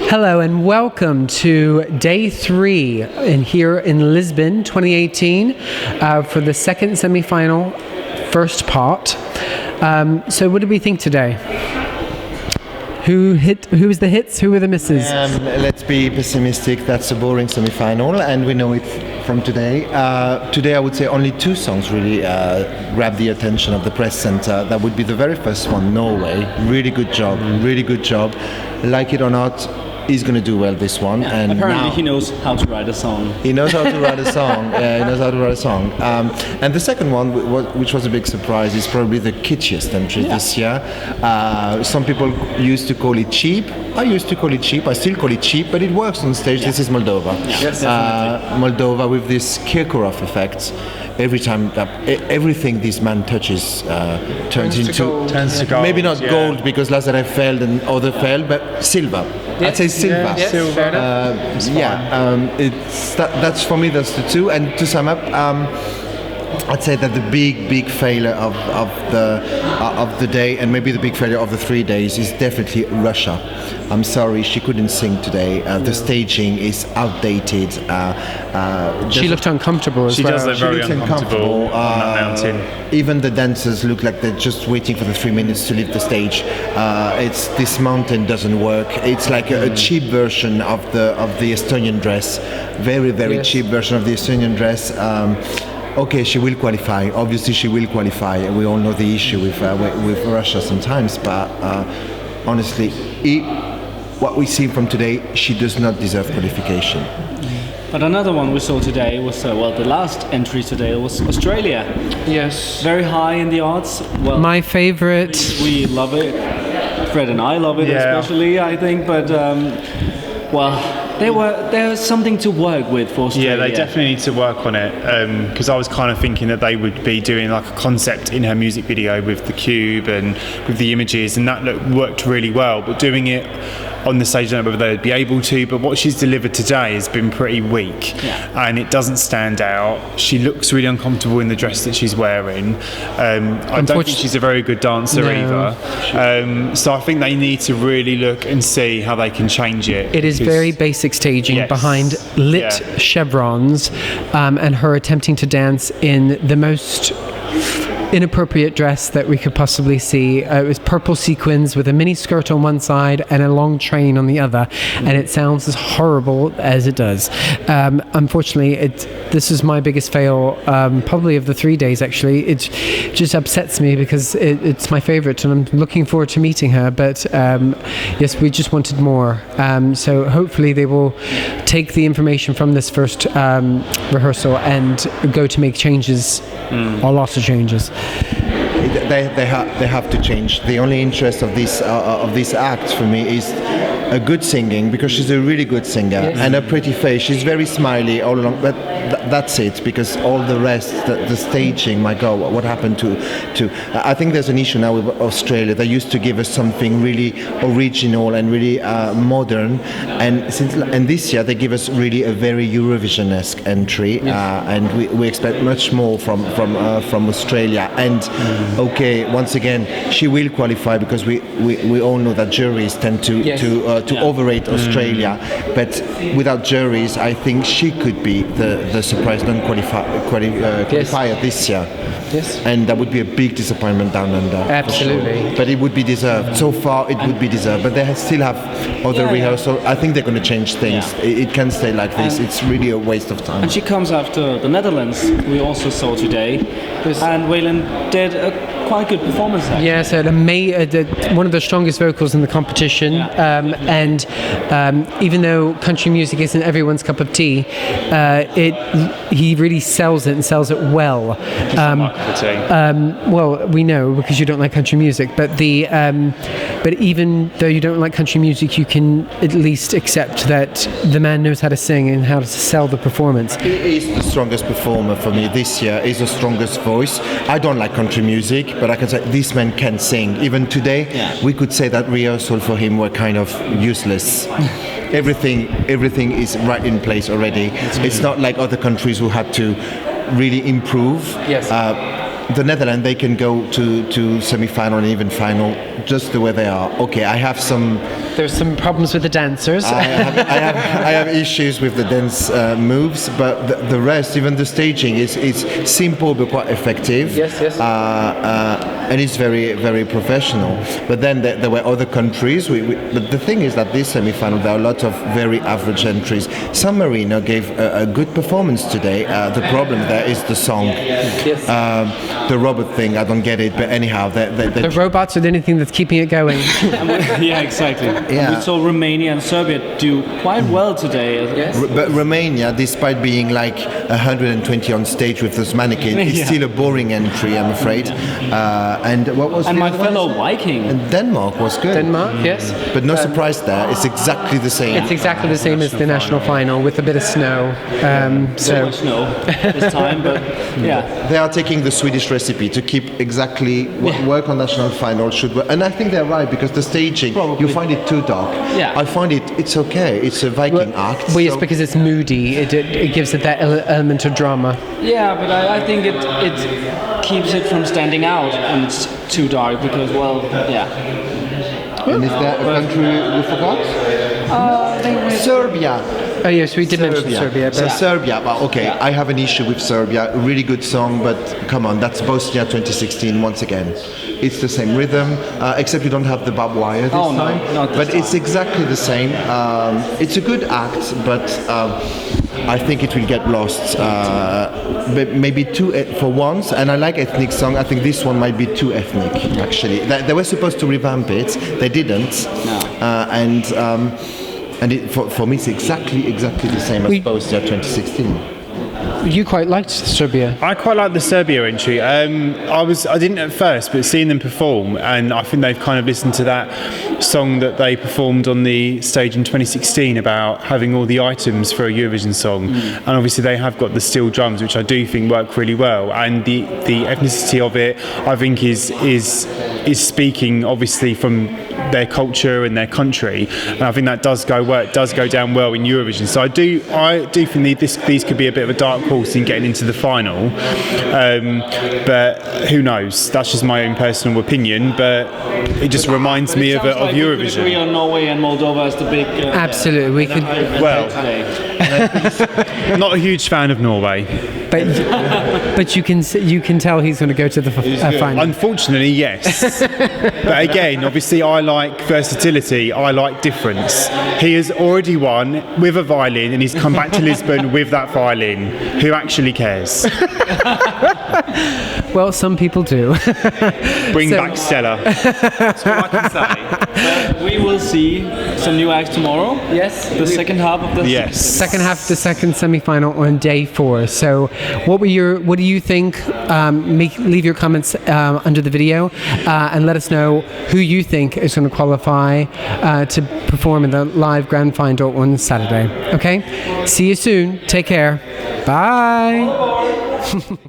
Hello and welcome to day 3 here in Lisbon 2018 for the second semi-final, first part. So what did we think today? Who was the hits? Who were the misses? Let's be pessimistic. That's a boring semi-final, and we know it from today. Today, I would say only 2 songs really grabbed the attention of the press center. That would be the very first one, Norway. Really good job. Really good job. Like it or not, he's going to do well this one. Yeah, and apparently he knows how to write a song. He knows how to write a song. He knows how to write a song. And the second one, which was a big surprise, is probably the kitschiest entry this year. Some people used to call it cheap. I used to call it cheap. I still call it cheap, but it works on stage. This is Moldova. Yes, Moldova with this Kirkorov effect. Every time, everything this man touches turns to gold. Maybe not gold because Lazarev failed and other failed, but silver. I'd say silver. That's for me. That's the 2. And to sum up, I'd say that the big failure of the day, and maybe the big failure of the 3 days, is definitely Russia. I'm sorry, she couldn't sing today. The staging is outdated. She looked uncomfortable as well. She does look very uncomfortable on that mountain. Even the dancers look like they're just waiting for the 3 minutes to leave the stage. This mountain doesn't work. It's like a cheap version of the Estonian dress. Very cheap version of the Estonian dress. Okay, she will qualify. Obviously, she will qualify. We all know the issue with Russia sometimes, but honestly, what we see from today, she does not deserve qualification. But another one we saw today was, the last entry today was Australia. Yes. Very high in the odds. Well, my favorite. We love it. Fred and I love it especially, I think. But, there's something to work with for Australia. Yeah, they definitely need to work on it, because I was kind of thinking that they would be doing like a concept in her music video with the cube and with the images, and that worked really well, but doing it on the stage, I don't know whether they'd be able to, but what she's delivered today has been pretty weak, and it doesn't stand out. She looks really uncomfortable in the dress that she's wearing. I don't think she's a very good dancer either. So I think they need to really look and see how they can change it. It is very basic staging behind lit chevrons, and her attempting to dance in the most inappropriate dress that we could possibly see. It was purple sequins with a mini skirt on one side and a long train on the other, and it sounds as horrible as it does. Unfortunately, this is my biggest fail, probably of the 3 days actually. It just upsets me because it's my favorite and I'm looking forward to meeting her, but yes, we just wanted more. So hopefully they will take the information from this first rehearsal and go to make changes, a lot of changes. They have to change. The only interest of this act for me is a good singing, because she's a really good singer, and a pretty face. She's very smiley all along, but that's it, because all the rest, the staging, my God, what happened to I think there's an issue now with Australia. They used to give us something really original and really modern, and this year they give us really a very Eurovision-esque entry, and we expect much more from Australia. And okay, once again, she will qualify, because we all know that juries tend to overrate Australia, but without juries, I think she could be the surprise non-qualifier this year. Yes. And that would be a big disappointment down under. Absolutely. Sure. But it would be deserved. So far, it would be deserved. But they still have other rehearsals. I think they're going to change things. It can't stay like this. It's really a waste of time. And she comes after the Netherlands, we also saw today. And Waylon did a quite good performance actually. Yeah, so one of the strongest vocals in the competition, and even though country music isn't everyone's cup of tea, he really sells it and sells it well. Well, we know because you don't like country music, but even though you don't like country music, you can at least accept that the man knows how to sing and how to sell the performance. He is the strongest performer for me this year. He's the strongest voice. I don't like country music, but I can say this man can sing. Even today, we could say that rehearsal for him were kind of useless. Everything is right in place already. It's not like other countries who had to really improve. Yes. The Netherlands, they can go to semi-final and even final just the way they are. Okay, I have some There's some problems with the dancers. I have issues with the dance moves, but the rest, even the staging, is simple but quite effective. Yes. And it's very, very professional. But then there were other countries. But the thing is that this semi-final, there are a lot of very average entries. San Marino gave a good performance today. The problem there is the song. Yes. The robot thing, I don't get it. But anyhow, the robots are the only thing that's keeping it going. Yeah, exactly. Yeah. We saw Romania and Serbia do quite well today. Yes. But Romania, despite being like 120 on stage with those mannequins, it's still a boring entry, I'm afraid. And what was And the my other one? fellow Viking. And Denmark was good. Denmark, yes. But no surprise there. It's exactly the same. It's exactly the same as the national final with a bit of snow. So much snow this time, but yeah. They are taking the Swedish recipe to keep exactly what work on national final should work. And I think they're right, because the staging, you find it too dark. Yeah. I find it's okay. It's a Viking act. Well, yes, because it's moody. It gives it that element of drama. Yeah, but I think it keeps it from standing out when it's too dark because, well, yeah. And is there a country we forgot? Serbia. Oh yes, we did mention Serbia. But Serbia, but okay, I have an issue with Serbia. A really good song, but come on, that's Bosnia 2016 once again. It's the same rhythm, except you don't have the barbed wire this time. Not this but time. it's exactly the same. It's a good act, but I think it will get lost. Maybe too for once, and I like ethnic song. I think this one might be too ethnic. Actually, they were supposed to revamp it. They didn't, and for me, it's exactly the same as Bosnia 2016. you quite liked Serbia. I quite like the Serbia entry. I didn't at first, but seeing them perform, and I think they've kind of listened to that song that they performed on the stage in 2016 about having all the items for a Eurovision song, and obviously they have got the steel drums, which I do think work really well, and the ethnicity of it, I think is speaking obviously from their culture and their country, and I think that does go down well in Eurovision. So I do think these could be a bit of a dark horse in getting into the final, but who knows? That's just my own personal opinion. But it just reminds me of Eurovision. We agree on Norway and Moldova as the big. Absolutely, we could. Well, not a huge fan of Norway. But you can tell he's going to go to the final. Unfortunately, yes. But again, obviously, I like versatility. I like difference. He has already won with a violin, and he's come back to Lisbon with that violin. Who actually cares? Well, some people do. Bring back Stella. That's all I can say. But we will see some new acts tomorrow. Yes. The second half of the Second half of the second semi-final on day 4. So, what do you think? Leave your comments under the video and let us know who you think is going to qualify to perform in the live grand final on Saturday. Okay. See you soon. Take care. Bye.